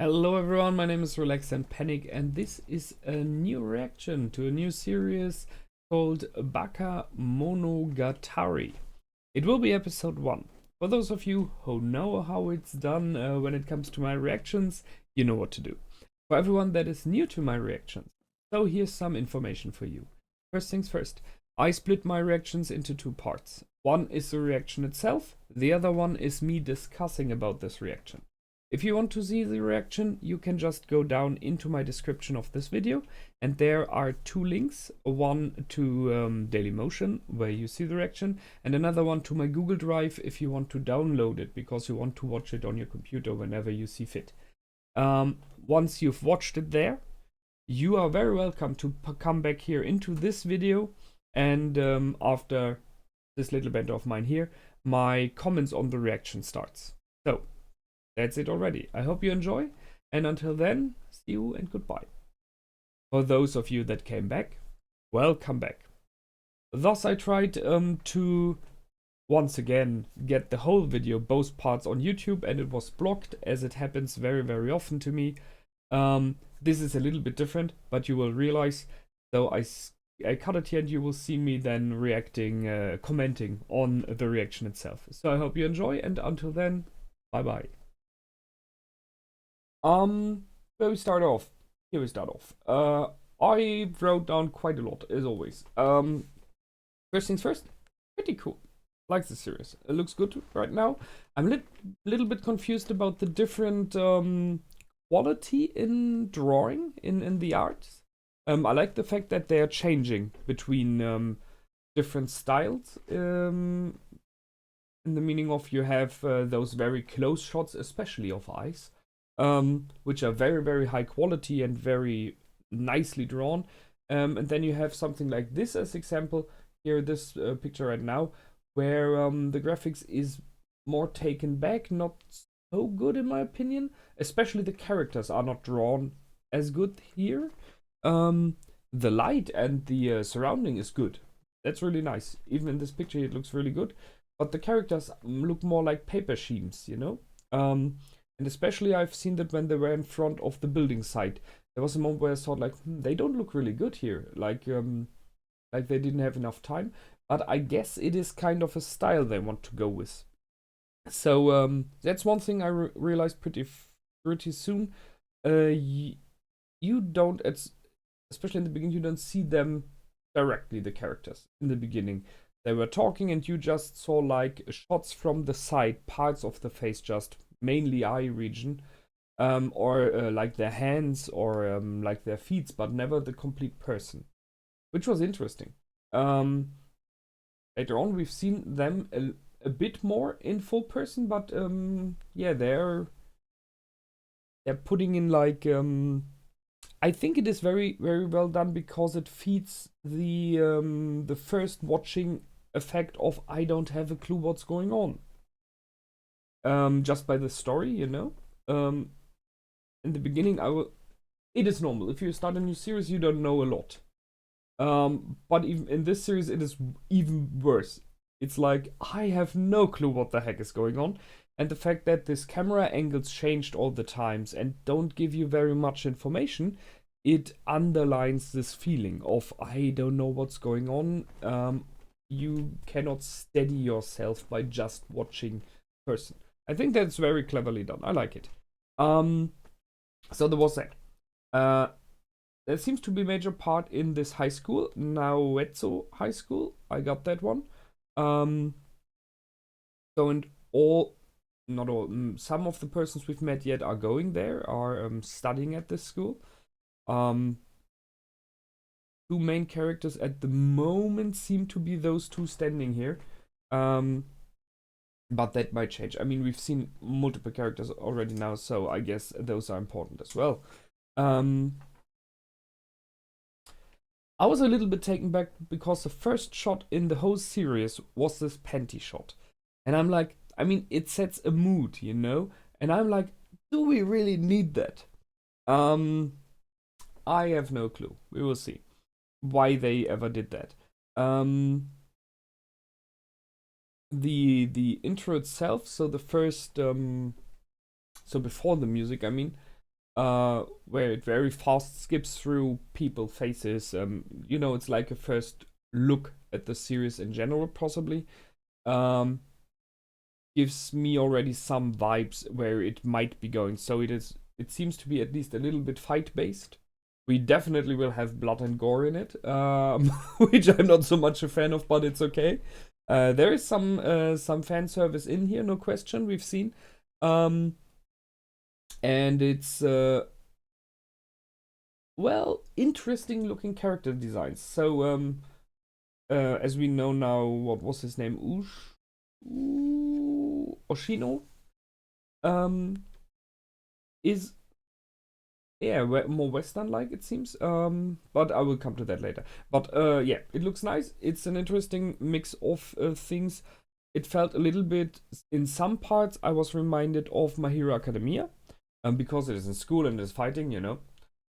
Hello everyone, my name is Relax and Panic, and this is a new reaction to a new series called Bakemonogatari. It will be episode 1. For those of you who know how it's done when it comes to my reactions, you know what to do. For everyone that is new to my reactions, so here's some information for you. First things first, I split my reactions into 2 parts. One is the reaction itself, the other one is me discussing about this reaction. If you want to see the reaction, you can just go down into my description of this video, and there are 2 links, one to Dailymotion, where you see the reaction, and another one to my Google Drive if you want to download it, because you want to watch it on your computer whenever you see fit. Once you've watched it there, you are very welcome to come back here into this video, and after this little bit of mine here, my comments on the reaction starts. So, that's it already. I hope you enjoy, and until then, see you and goodbye. For those of you that came back, welcome back. Thus, I tried to once again get the whole video, both parts, on YouTube, and it was blocked, as it happens very often to me. This is a little bit different, but you will realize. So I cut it here, and you will see me then reacting, commenting on the reaction itself. So I hope you enjoy, and until then, bye bye. Where we start off. Here we start off. I wrote down quite a lot, as always. First things first, pretty cool. Like the series. It looks good right now. I'm a little bit confused about the different quality in drawing, in the arts. I like the fact that they are changing between different styles. In the meaning of you have those very close shots, especially of eyes. Which are very high quality and very nicely drawn. And then you have something like this as example here, this picture right now, where the graphics is more taken back, not so good in my opinion. Especially the characters are not drawn as good here. The light and the surrounding is good. That's really nice. Even in this picture it looks really good. But the characters look more like paper schemes, you know? And especially I've seen that when they were in front of the building site. There was a moment where I thought like, they don't look really good here. Like they didn't have enough time. But I guess it is kind of a style they want to go with. So that's one thing I realized pretty soon. You don't, especially in the beginning, you don't see them directly, the characters, in the beginning. They were talking and you just saw like shots from the side, parts of the face, just mainly eye region, or like their hands, or like their feet, but never the complete person, which was interesting. Later on we've seen them a bit more in full person, but yeah, they're putting in like I think it is very well done, because it feeds the first watching effect of I don't have a clue what's going on. Just by the story, you know. In the beginning, it is normal. If you start a new series, you don't know a lot. But even in this series, it is even worse. It's like, I have no clue what the heck is going on. And the fact that this camera angles changed all the times and don't give you very much information, it underlines this feeling of, I don't know what's going on. You cannot steady yourself by just watching person. I think that's very cleverly done. I like it. So there was that. There seems to be a major part in this high school, naaah High School. I got that one. So and not all, some of the persons we've met yet are going there, are studying at this school. 2 main characters at the moment seem to be those 2 standing here. But that might change. I mean, we've seen multiple characters already now, so I guess those are important as well. I was a little bit taken back because the first shot in the whole series was this panty shot. And I'm like, I mean, it sets a mood, you know? And I'm like, do we really need that? I have no clue. We will see why they ever did that. The intro itself, so the first so before the music, I mean, where it very fast skips through people faces. It's like a first look at the series in general, possibly. Um, Gives me already some vibes where it might be going. So it seems to be at least a little bit fight based. We definitely will have blood and gore in it, which I'm not so much a fan of, but it's okay. There is some fan service in here, no question. We've seen, and it's interesting looking character designs. So as we know now, what was his name? Oshino is more Western like, it seems. But I will come to that later. But yeah, it looks nice. It's an interesting mix of things. It felt a little bit, in some parts, I was reminded of My Hero Academia, because it is in school and is fighting,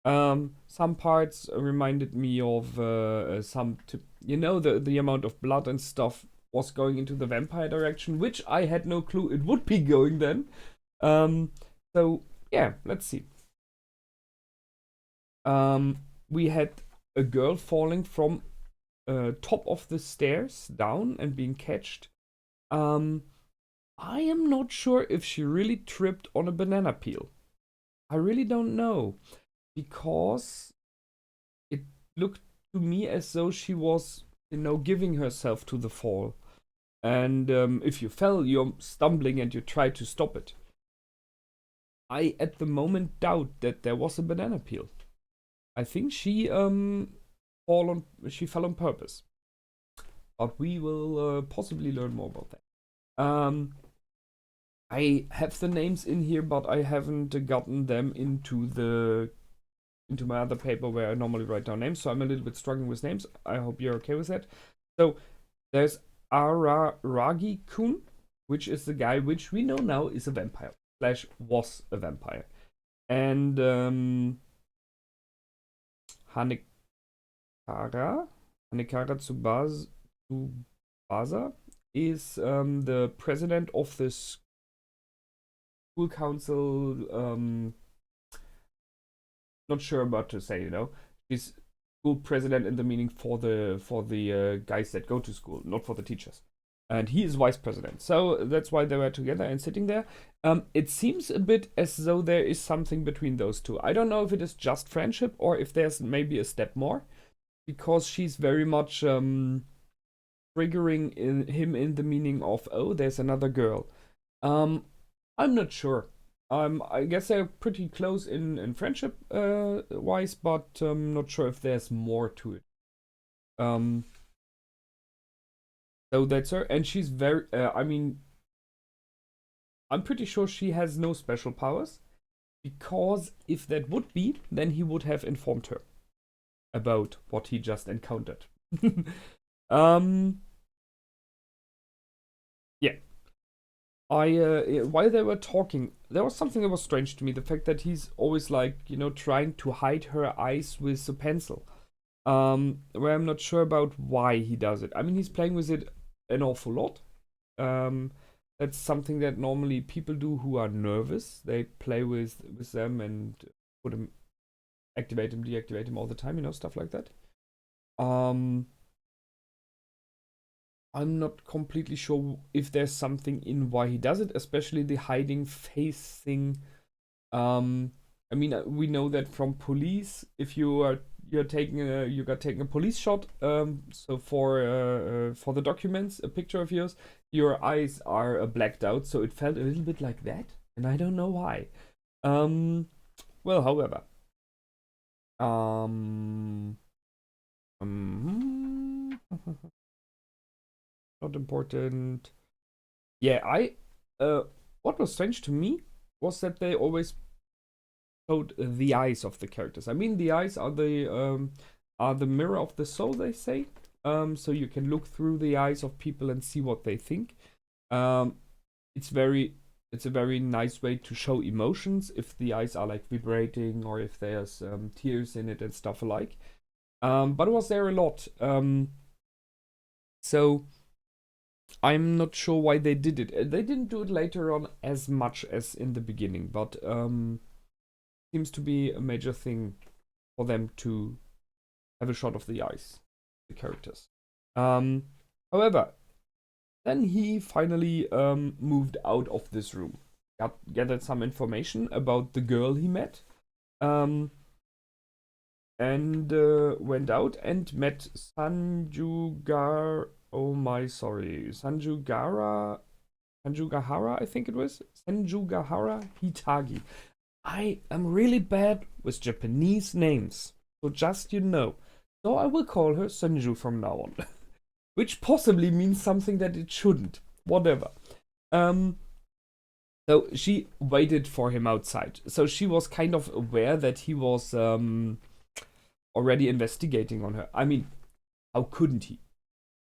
some parts reminded me of the amount of blood and stuff was going into the vampire direction, which I had no clue it would be going then. So yeah, let's see. We had a girl falling from top of the stairs down and being catched. I am not sure if she really tripped on a banana peel. I really don't know, because it looked to me as though she was, giving herself to the fall. And if you fell, you're stumbling and you try to stop it. I at the moment doubt that there was a banana peel. I think she fell on purpose. But we will possibly learn more about that. I have the names in here, but I haven't gotten them into my other paper where I normally write down names, so I'm a little bit struggling with names. I hope you're okay with that. So there's Araragi-kun, which is the guy which we know now is a vampire, / was a vampire. And Hanekara Tsubasa is the president of the school council. Not sure what to say, She's school president in the meaning for the guys that go to school, not for the teachers. And he is vice president. So that's why they were together and sitting there. It seems a bit as though there is something between those two. I don't know if it is just friendship or if there's maybe a step more, because she's very much triggering him in the meaning of, oh, there's another girl. I'm not sure. I guess they're pretty close in friendship wise, but I'm not sure if there's more to it. So that's her, and she's very. I'm pretty sure she has no special powers, because if that would be, then he would have informed her about what he just encountered. Yeah. While they were talking, there was something that was strange to me. The fact that he's always like, trying to hide her eyes with a pencil. Where I'm not sure about why he does it. I mean, he's playing with it an awful lot. That's something that normally people do who are nervous. They play with them and put them, activate them, deactivate them all the time, stuff like that. I'm not completely sure if there's something in why he does it, especially the hiding face thing. We know that from police, if you're taking you got taken a police shot. So for the documents, a picture of yours, your eyes are blacked out. So it felt a little bit like that, and I don't know why. Well, however, not important. Yeah, what was strange to me was that they always showed the eyes of the characters. I mean, the eyes are the mirror of the soul, they say. So you can look through the eyes of people and see what they think. It's a very nice way to show emotions, if the eyes are like vibrating or if there's tears in it and stuff alike. But it was there a lot. So I'm not sure why they did it. They didn't do it later on as much as in the beginning, but seems to be a major thing for them to have a shot of the eyes, the characters. However, then he finally moved out of this room, gathered some information about the girl he met, and went out and met Sanjugar. Oh my, sorry, Sanjugahara, I think it was Sanjugahara Hitagi. I am really bad with Japanese names, so just So I will call her Sanju from now on, which possibly means something that it shouldn't. Whatever. So she waited for him outside. So she was kind of aware that he was already investigating on her. I mean, how couldn't he?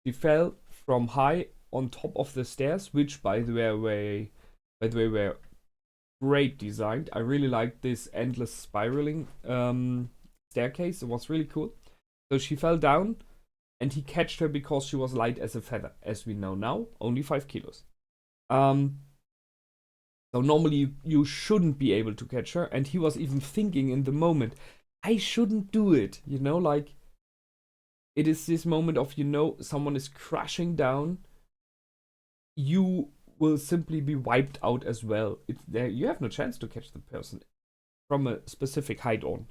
She fell from high on top of the stairs, which by the way were great designed. I really liked this endless spiraling staircase. It was really cool. So she fell down, and he catched her because she was light as a feather. As we know now, only 5 kilos. So normally you shouldn't be able to catch her, and he was even thinking in the moment, I shouldn't do it. Like, it is this moment of, someone is crashing down. You will simply be wiped out as well. You have no chance to catch the person from a specific height on.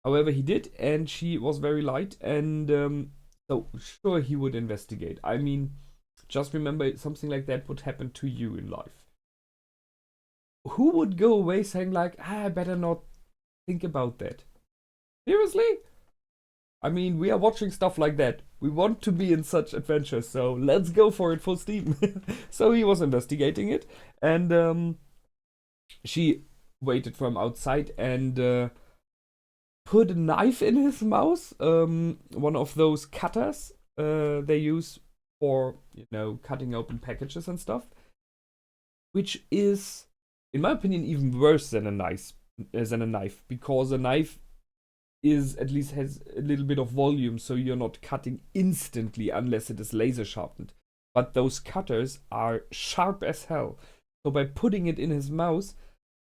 However, he did, and she was very light, and so sure he would investigate. I mean, just remember something like that would happen to you in life. Who would go away saying like, I better not think about that? Seriously? I mean, we are watching stuff like that. We want to be in such adventures, so let's go for it full steam. So he was investigating it, and she waited for him outside and put a knife in his mouth, one of those cutters they use for, cutting open packages and stuff, which is, in my opinion, even worse than a knife, because a knife at least has a little bit of volume, so you're not cutting instantly unless it is laser sharpened. But those cutters are sharp as hell. So by putting it in his mouth,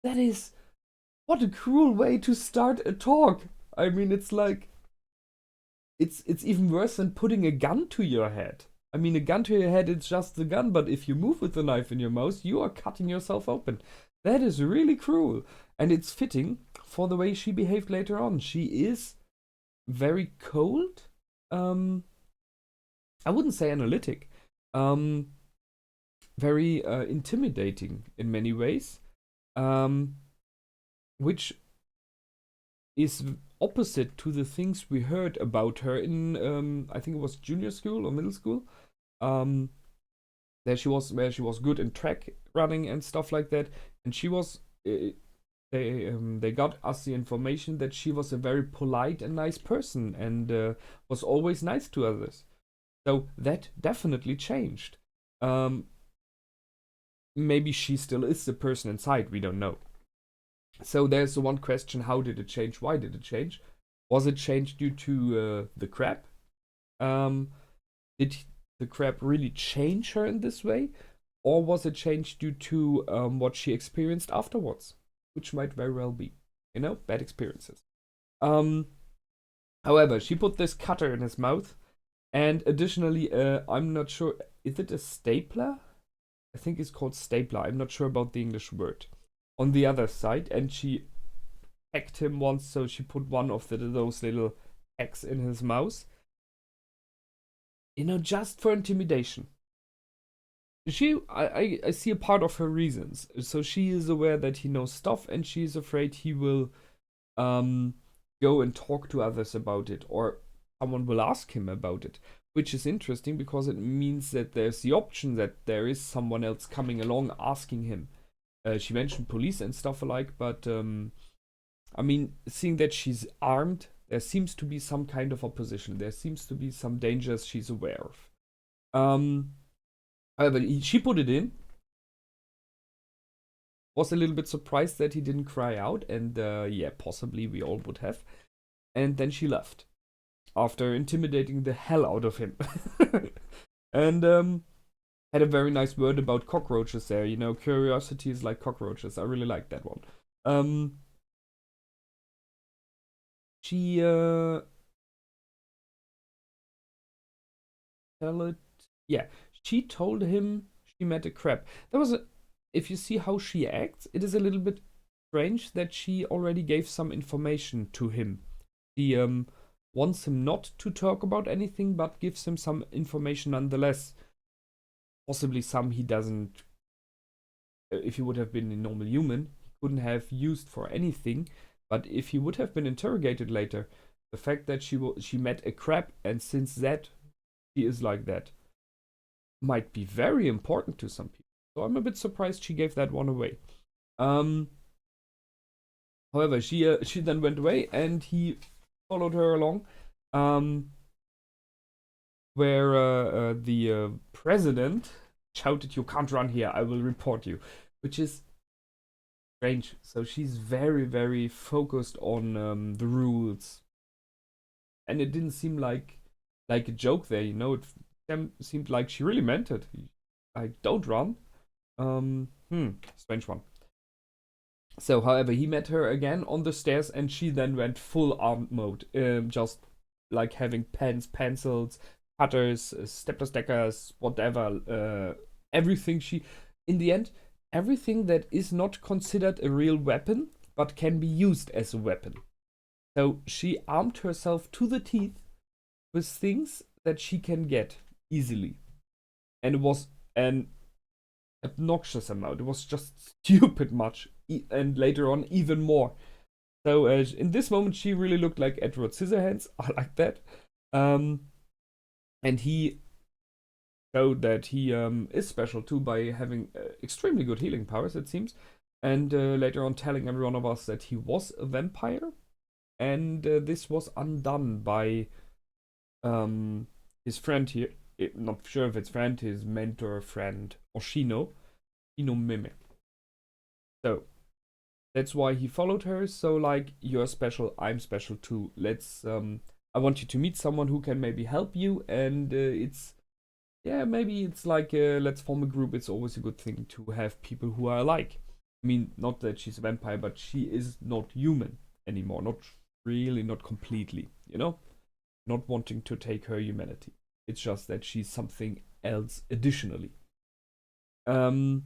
what a cruel way to start a talk. I mean, it's like, it's even worse than putting a gun to your head. I mean, a gun to your head, it's just the gun, but if you move with the knife in your mouth, you are cutting yourself open. That is really cruel. And it's fitting for the way she behaved later on. She is very cold. I wouldn't say analytic. Very intimidating in many ways. Which is opposite to the things we heard about her in, I think it was junior school or middle school. Where she was good in track running and stuff like that. And she was... They got us the information that she was a very polite and nice person, and was always nice to others. So that definitely changed. Maybe she still is the person inside, we don't know. So there's the one question, how did it change? Why did it change? Was it changed due to the crab? Did the crab really change her in this way? Or was it changed due to what she experienced afterwards? Which might very well be, bad experiences. However, she put this cutter in his mouth, and additionally, I'm not sure, is it a stapler? I think it's called stapler. I'm not sure about the English word. On the other side, and she hacked him once, so she put one of those little hacks in his mouth. Just for intimidation. I see a part of her reasons. So she is aware that he knows stuff, and she is afraid he will go and talk to others about it, or someone will ask him about it, which is interesting because it means that there's the option that there is someone else coming along asking him. She mentioned police and stuff alike, but I mean, seeing that she's armed, there seems to be some kind of opposition. There seems to be some dangers she's aware of. However, she put it in. Was a little bit surprised that he didn't cry out, and yeah, possibly we all would have. And then she left after intimidating the hell out of him. And had a very nice word about cockroaches there. Curiosity is like cockroaches. I really like that one. Um, she tell it, yeah, she told him she met a crab. There was a, if you see how she acts, it is a little bit strange that she already gave some information to him. She wants him not to talk about anything, but gives him some information nonetheless. Possibly some he doesn't. If he would have been a normal human, he couldn't have used for anything. But if he would have been interrogated later, the fact that she met a crab and since that she is like that might be very important to some people. So I'm a bit surprised she gave that one away. Um, However, she then went away and he followed her along. Um, where the president shouted, "You can't run here, I will report you," which is strange. So she's very, very focused on the rules. And it didn't seem like a joke there, you know? It seemed like she really meant it. Like, don't run. Strange one. So, however, he met her again on the stairs and she then went full armed mode. Just like having pens, pencils, cutters, stepper stackers, whatever. Everything she, in the end, everything that is not considered a real weapon but can be used as a weapon. So she armed herself to the teeth with things that she can get easily. And it was an obnoxious amount. It was just stupid much. And later on, even more. So in this moment, she really looked like Edward Scissorhands. I like that. And he showed that he is special too by having extremely good healing powers, it seems. And later on, telling every one of us that he was a vampire. And this was undone by his friend here. Not sure if it's friend, his mentor, friend, Oshino Mime. So that's why he followed her. So like, you're special, I'm special too. Let's I want you to meet someone who can maybe help you. And it's, yeah, maybe it's like let's form a group. It's always a good thing to have people who are alike. I mean, not that she's a vampire, but she is not human anymore. Not really, not completely, you know? Not wanting to take her humanity. It's just that she's something else additionally. So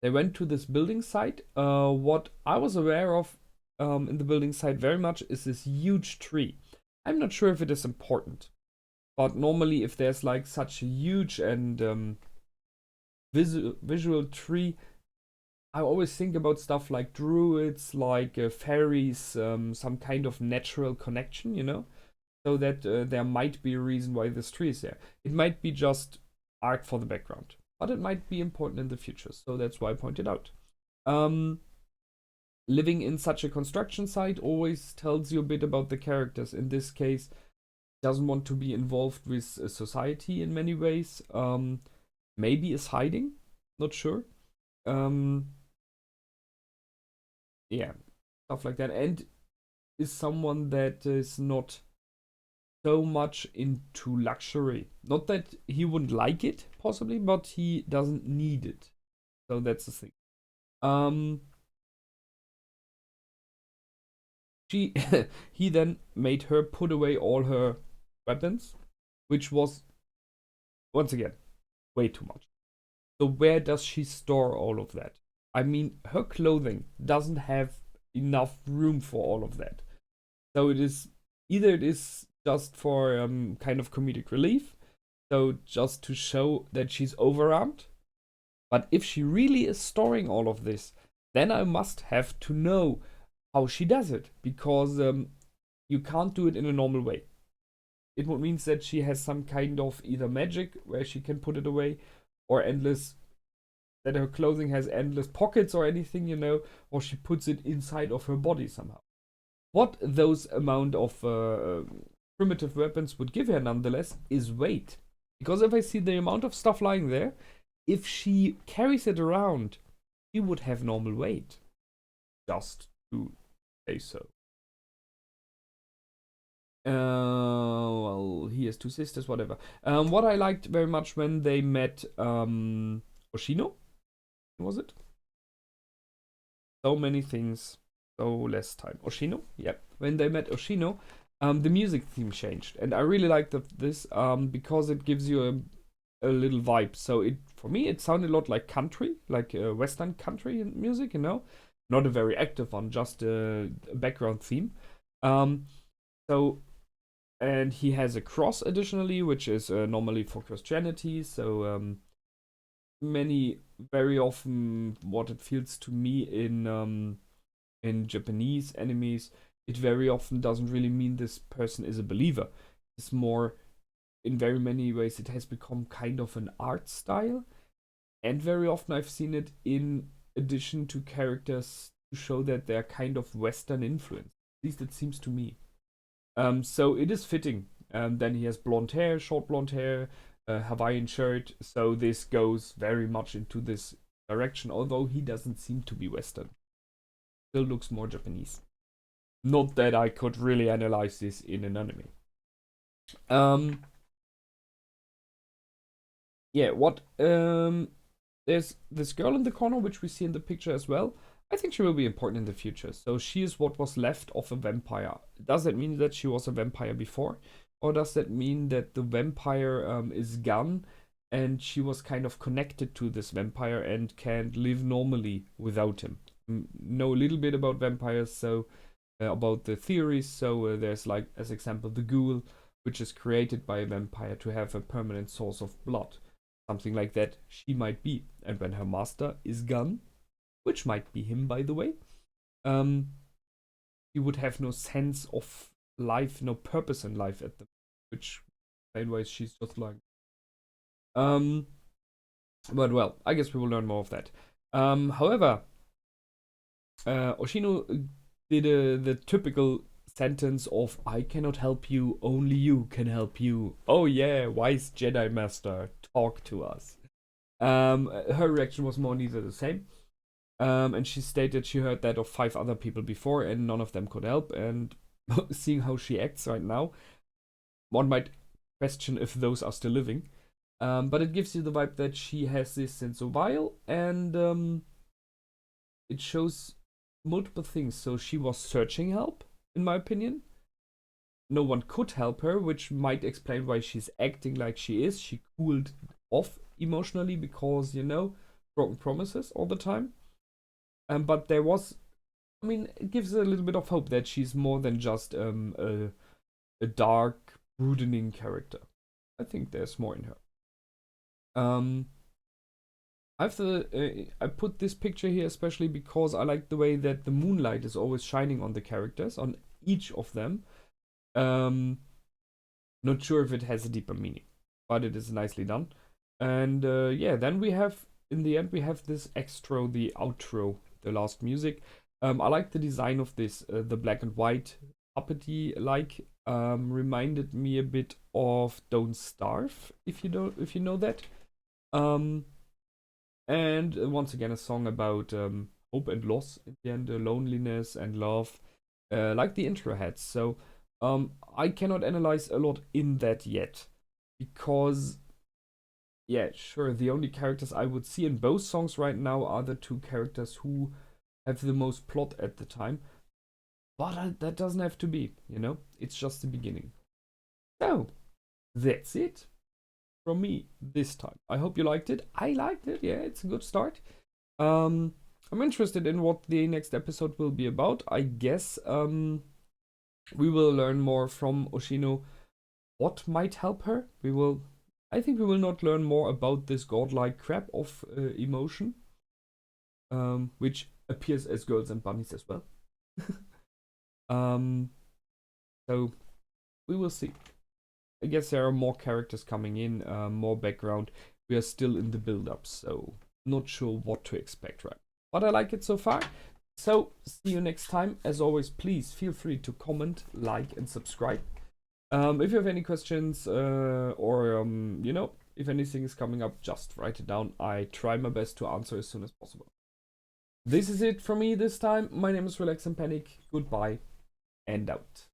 they went to this building site. What I was aware of in the building site very much is this huge tree. I'm not sure if it is important, but normally if there's like such a huge and visual tree, I always think about stuff like druids, like fairies, some kind of natural connection, you know? So that there might be a reason why this tree is there. It might be just art for the background, but it might be important in the future. So that's why I pointed out. Living in such a construction site always tells you a bit about the characters. In this case, doesn't want to be involved with society in many ways. Maybe is hiding, not sure. Yeah, stuff like that. And is someone that is not so much into luxury. Not that he wouldn't like it, possibly, but he doesn't need it. So that's the thing. She he then made her put away all her weapons, which was once again way too much. So where does she store all of that? I mean, her clothing doesn't have enough room for all of that. So it is either it is just for kind of comedic relief, so just to show that she's overarmed. But if she really is storing all of this, then I must have to know how she does it, because you can't do it in a normal way. It would mean that she has some kind of either magic where she can put it away, or endless, that her clothing has endless pockets or anything, you know, or she puts it inside of her body somehow. What those amount of primitive weapons would give her nonetheless is weight. Because if I see the amount of stuff lying there, if she carries it around, she would have normal weight. Just to say so. Well, he has two sisters, whatever. What I liked very much when they met Oshino, was it? So many things, so less time. Oshino? Yep. When they met Oshino, the music theme changed. And I really liked this because it gives you a little vibe. So for me, it sounded a lot like country, like Western country music, you know? Not a very active one, just a background theme. So, and he has a cross additionally, which is normally for Christianity. So, very often, what it feels to me in Japanese animes, it very often doesn't really mean this person is a believer. It's more, in very many ways, it has become kind of an art style. And very often I've seen it in addition to characters to show that they're kind of Western influence. At least it seems to me. So it is fitting. Then he has blonde hair, short blonde hair, Hawaiian shirt. So this goes very much into this direction, although he doesn't seem to be Western. Still looks more Japanese. Not that I could really analyze this in an anime. Yeah, there's this girl in the corner, which we see in the picture as well. I think she will be important in the future. So she is what was left of a vampire. Does that mean that she was a vampire before? Or does that mean that the vampire is gone and she was kind of connected to this vampire and can't live normally without him? Know a little bit about vampires, so about the theories. So there's, like, as example, the ghoul, which is created by a vampire to have a permanent source of blood. Something like that she might be. And when her master is gone, which might be him, by the way, he would have no sense of life, no purpose in life at the which anyways she's just like. But well, I guess we will learn more of that. However, Oshino did the typical sentence of "I cannot help you, only you can help you." Oh yeah, wise Jedi Master, talk to us. Her reaction was more or neither the same. And she stated she heard that of 5 other people before and none of them could help. And seeing how she acts right now, one might question if those are still living. But it gives you the vibe that she has this since a while, and it shows multiple things. So she was searching help, in my opinion. No one could help her, which might explain why she's acting like she is. She cooled off emotionally because, broken promises all the time. But there was, I mean, it gives a little bit of hope that she's more than just a dark, brooding character. I think there's more in her. I put this picture here especially because I like the way that the moonlight is always shining on the characters, on each of them. Not sure if it has a deeper meaning, but it is nicely done. And yeah, then we have, in the end, we have this extra, the outro, the last music. I like the design of this, the black and white puppety like, reminded me a bit of Don't Starve, if you know that. And once again, a song about hope and loss in the end, loneliness and love, like the intro had. So I cannot analyze a lot in that yet, because yeah, sure, the only characters I would see in both songs right now are the 2 characters who have the most plot at the time. But that doesn't have to be, It's just the beginning. So, that's it from me this time. I hope you liked it. I liked it. Yeah, it's a good start. I'm interested in what the next episode will be about. I guess we will learn more from Oshino. What might help her? I think we will not learn more about this godlike crap of emotion, which appears as girls and bunnies as well. So we will see. I guess there are more characters coming in, more background. We are still in the build-up, so not sure what to expect right. But I like it so far. So see you next time. As always, please feel free to comment, like, and subscribe. If you have any questions, or if anything is coming up, just write it down. I try my best to answer as soon as possible. This is it from me this time. My name is Relax and Panic. Goodbye and out.